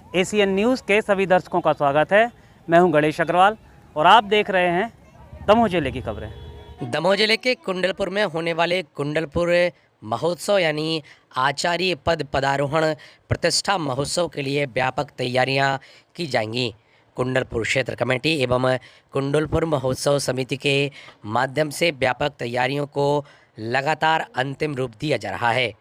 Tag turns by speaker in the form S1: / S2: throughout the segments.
S1: ACN news के सभी दर्शकों का स्वागत है। मैं हूं गणेश अग्रवाल और आप देख रहे हैं दमोह जिले की खबरें।
S2: दमोह जिले के कुंडलपुर में होने वाले कुंडलपुर महोत्सव यानी आचार्य पद पदारोहण प्रतिष्ठा महोत्सव के लिए व्यापक तैयारियां की जाएंगी। कुंडलपुर क्षेत्र कमेटी एवं कुंडलपुर महोत्सव समिति के माध्यम से व्यापक तैयारियों को लगातार अंतिम रूप दिया जा रहा है।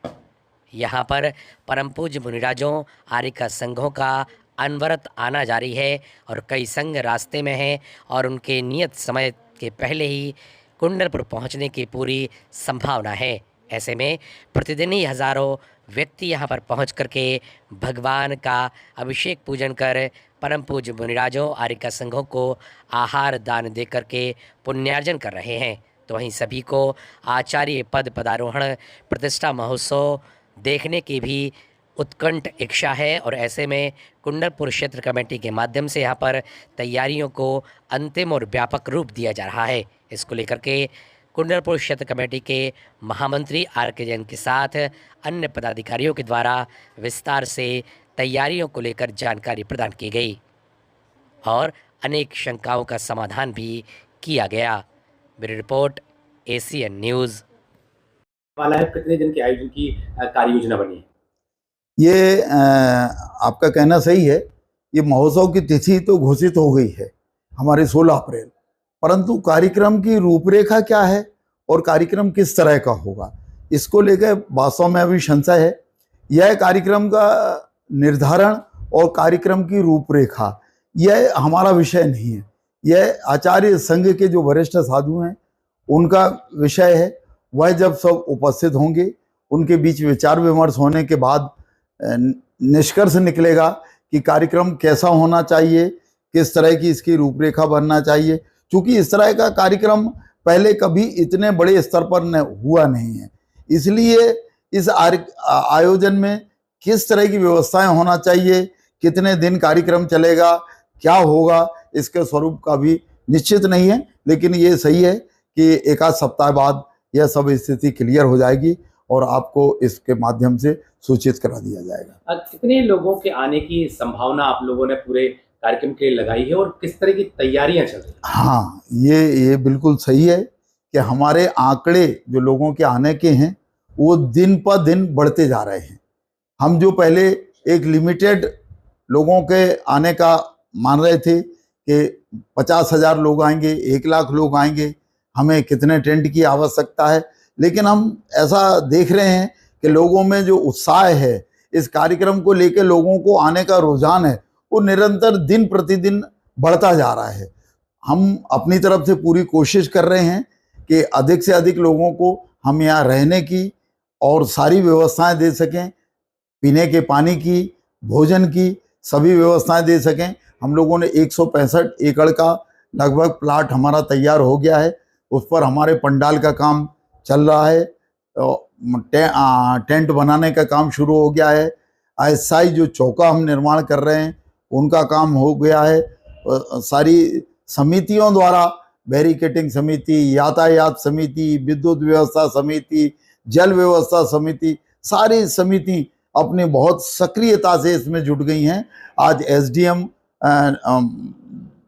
S2: यहाँ पर परम पूज्य मुनिराजों आर्य संघों का अनवरत आना जारी है और कई संघ रास्ते में हैं और उनके नियत समय के पहले ही कुंडलपुर पहुँचने की पूरी संभावना है। ऐसे में प्रतिदिन ही हज़ारों व्यक्ति यहाँ पर पहुँच करके भगवान का अभिषेक पूजन कर परम पूज्य मुनिराजों आर्य संघों को आहार दान दे करके पुण्यार्जन कर रहे हैं। तो वहीं सभी को आचार्य पद पदारोहण प्रतिष्ठा महोत्सव देखने की भी उत्कंठ इच्छा है और ऐसे में कुंडलपुर क्षेत्र कमेटी के माध्यम से यहाँ पर तैयारियों को अंतिम और व्यापक रूप दिया जा रहा है। इसको लेकर के कुंडलपुर क्षेत्र कमेटी के महामंत्री आर.के. जैन के साथ अन्य पदाधिकारियों के द्वारा विस्तार से तैयारियों को लेकर जानकारी प्रदान की गई और अनेक शंकाओं का समाधान भी किया गया। Bureau report ACN news.
S3: वाला है कितने दिन के आयोजन की कार्य योजना बनी है?
S4: ये आपका कहना सही है। ये महोत्सव की तिथि तो घोषित हो गई है हमारे 16 अप्रैल, परंतु कार्यक्रम की रूपरेखा क्या है और कार्यक्रम किस तरह का होगा, इसको लेकर वास्तव में अभी संशय है। यह कार्यक्रम का निर्धारण और कार्यक्रम की रूपरेखा यह हमारा विषय नहीं है। यह आचार्य संघ के जो वरिष्ठ साधु हैं उनका विषय है। वह जब सब उपस्थित होंगे, उनके बीच विचार विमर्श होने के बाद निष्कर्ष निकलेगा कि कार्यक्रम कैसा होना चाहिए, किस तरह की इसकी रूपरेखा बनना चाहिए। क्योंकि इस तरह का कार्यक्रम पहले कभी इतने बड़े स्तर पर हुआ नहीं है, इसलिए इस आयोजन में किस तरह की व्यवस्थाएं होना चाहिए, कितने दिन कार्यक्रम चलेगा, क्या होगा, इसके स्वरूप का भी निश्चित नहीं है। लेकिन ये सही है कि एक आध सप्ताह बाद यह सब स्थिति क्लियर हो जाएगी और आपको इसके माध्यम से सूचित करा दिया जाएगा।
S3: कितने लोगों के आने की संभावना आप लोगों ने पूरे कार्यक्रम के लिए लगाई है और किस तरह की तैयारियां चल रही हैं?
S4: हाँ, ये बिल्कुल सही है कि हमारे आंकड़े जो लोगों के आने के हैं वो दिन पर दिन बढ़ते जा रहे हैं। हम जो पहले एक लिमिटेड लोगों के आने का मान रहे थे कि 50,000 लोग आएंगे, 1 लाख लोग आएंगे, हमें कितने टेंट की आवश्यकता है, लेकिन हम ऐसा देख रहे हैं कि लोगों में जो उत्साह है, इस कार्यक्रम को लेकर लोगों को आने का रुझान है, वो निरंतर दिन प्रतिदिन बढ़ता जा रहा है। हम अपनी तरफ से पूरी कोशिश कर रहे हैं कि अधिक से अधिक लोगों को हम यहाँ रहने की और सारी व्यवस्थाएं दे सकें, पीने के पानी की, भोजन की सभी व्यवस्थाएं दे सकें। हम लोगों ने 165 एकड़ का लगभग प्लाट हमारा तैयार हो गया है। उस पर हमारे पंडाल का काम चल रहा है, टेंट बनाने का काम शुरू हो गया है। अस्थायी जो चौका हम निर्माण कर रहे हैं उनका काम हो गया है। सारी समितियों द्वारा बैरिकेटिंग समिति, यातायात समिति, विद्युत व्यवस्था समिति, जल व्यवस्था समिति, सारी समिति अपनी बहुत सक्रियता से इसमें जुट गई हैं। आज एसडीएम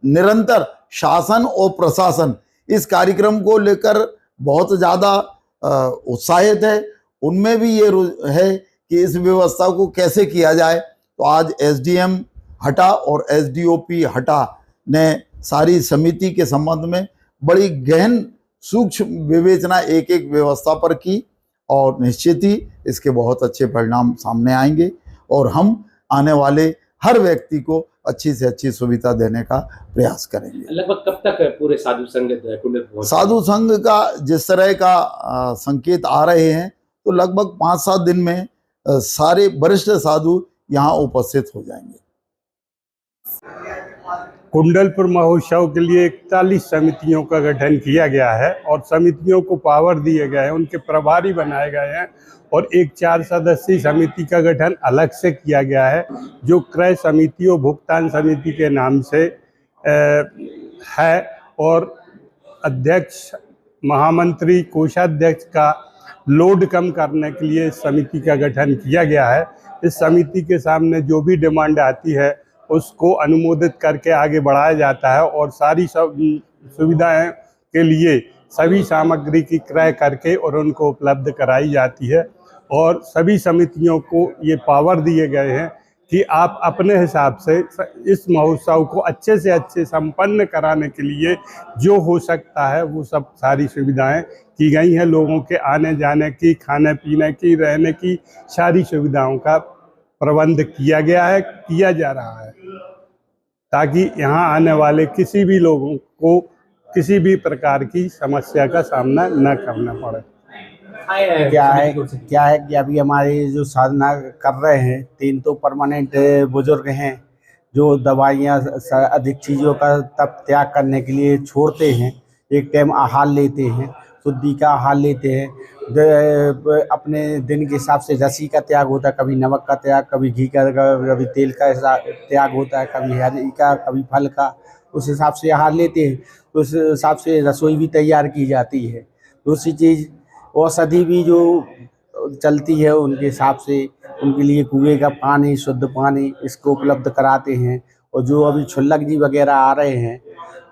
S4: निरंतर शासन और प्रशासन इस कार्यक्रम को लेकर बहुत ज़्यादा उत्साहित है। उनमें भी ये है कि इस व्यवस्था को कैसे किया जाए। तो आज एसडीएम हटा और एसडीओपी हटा ने सारी समिति के संबंध में बड़ी गहन सूक्ष्म विवेचना एक एक व्यवस्था पर की और निश्चित ही इसके बहुत अच्छे परिणाम सामने आएंगे और हम आने वाले हर व्यक्ति को अच्छी से अच्छी सुविधा देने का प्रयास करेंगे।
S3: लगभग कब तक पूरे साधु संघ कुंडलपुर?
S4: साधु संघ का जिस तरह का संकेत आ रहे हैं तो लगभग 5-7 दिन में सारे वरिष्ठ साधु यहाँ उपस्थित हो जाएंगे।
S5: कुंडलपुर महोत्सव के लिए 41 समितियों का गठन किया गया है और समितियों को पावर दिए गए हैं, उनके प्रभारी बनाए गए हैं और एक 4 सदस्यीय समिति का गठन अलग से किया गया है जो क्रय समिति और भुगतान समिति के नाम से है और अध्यक्ष, महामंत्री, कोषाध्यक्ष का लोड कम करने के लिए इस समिति का गठन किया गया है। इस समिति के सामने जो भी डिमांड आती है उसको अनुमोदित करके आगे बढ़ाया जाता है और सारी सब सुविधाएं के लिए सभी सामग्री की क्रय करके और उनको उपलब्ध कराई जाती है। और सभी समितियों को ये पावर दिए गए हैं कि आप अपने हिसाब से इस महोत्सव को अच्छे से अच्छे संपन्न कराने के लिए जो हो सकता है वो सब सारी सुविधाएं की गई हैं। लोगों के आने जाने की, खाने पीने की, रहने की सारी सुविधाओं का प्रबंध किया गया है, किया जा रहा है, ताकि यहाँ आने वाले किसी भी लोगों को किसी भी प्रकार की समस्या का सामना न करना पड़े।
S6: क्या है कि अभी हमारे जो साधना कर रहे हैं 3 तो परमानेंट बुजुर्ग हैं जो दवाइयाँ अधिक चीज़ों का तब त्याग करने के लिए छोड़ते हैं। एक टाइम आहार लेते हैं, शुद्धि का आहार लेते हैं, अपने दिन के हिसाब से रसी का त्याग होता है, कभी नमक का त्याग, कभी घी का, कभी तेल का त्याग होता है, कभी हरी का, कभी फल का। उस हिसाब से आहार लेते हैं, उस हिसाब से रसोई भी तैयार की जाती है। दूसरी चीज़ औषधि भी जो चलती है उनके हिसाब से उनके लिए कुएं का पानी, शुद्ध पानी इसको उपलब्ध कराते हैं। और जो अभी क्षुल्लक जी वगैरह आ रहे हैं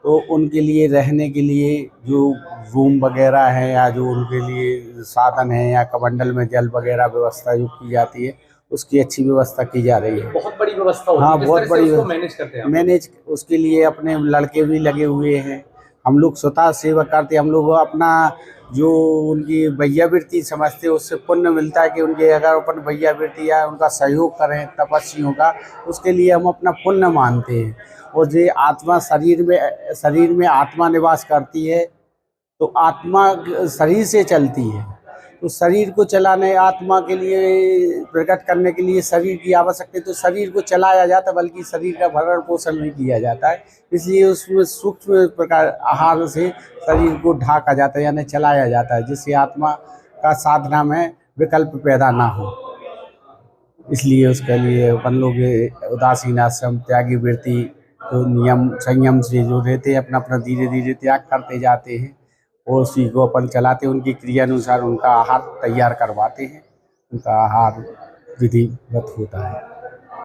S6: तो उनके लिए रहने के लिए जो रूम वगैरह है या जो उनके लिए साधन है या कमंडल में जल वगैरह व्यवस्था जो की जाती है उसकी अच्छी व्यवस्था की जा रही है।
S3: बहुत बड़ी व्यवस्था होती है।
S6: हाँ,
S3: किस
S6: बहुत
S3: तरह से
S6: बड़ी
S3: उसको मैनेज करते हैं आप?
S6: मैनेज उसके लिए अपने लड़के भी लगे हुए हैं। हम लोग स्वतः सेवा करते हैं। हम लोग अपना जो उनकी वैयावृत्ति समझते हैं उससे पुण्य मिलता है कि उनके अगर अपन वैयावृत्ति या उनका सहयोग करें तपस्वियों का, उसके लिए हम अपना पुण्य मानते हैं। और जो आत्मा शरीर में आत्मा निवास करती है तो आत्मा शरीर से चलती है, तो शरीर को चलाने, आत्मा के लिए प्रकट करने के लिए शरीर की आवश्यकता है। तो शरीर को चलाया जाता है, बल्कि शरीर का भरण पोषण नहीं किया जाता है। इसलिए उसमें सूक्ष्म प्रकार आहार से शरीर को ढाका जाता है, यानी चलाया जाता है, जिससे आत्मा का साधना में विकल्प पैदा ना हो। इसलिए उसके लिए अपन लोग उदासीन आश्रम, त्यागी वृत्ति, तो नियम संयम से जो रहते हैं अपना अपना धीरे धीरे त्याग करते जाते हैं और उसी को अपन चलाते हैं। उनकी क्रिया अनुसार उनका आहार तैयार करवाते हैं, उनका आहार विधिवत होता है।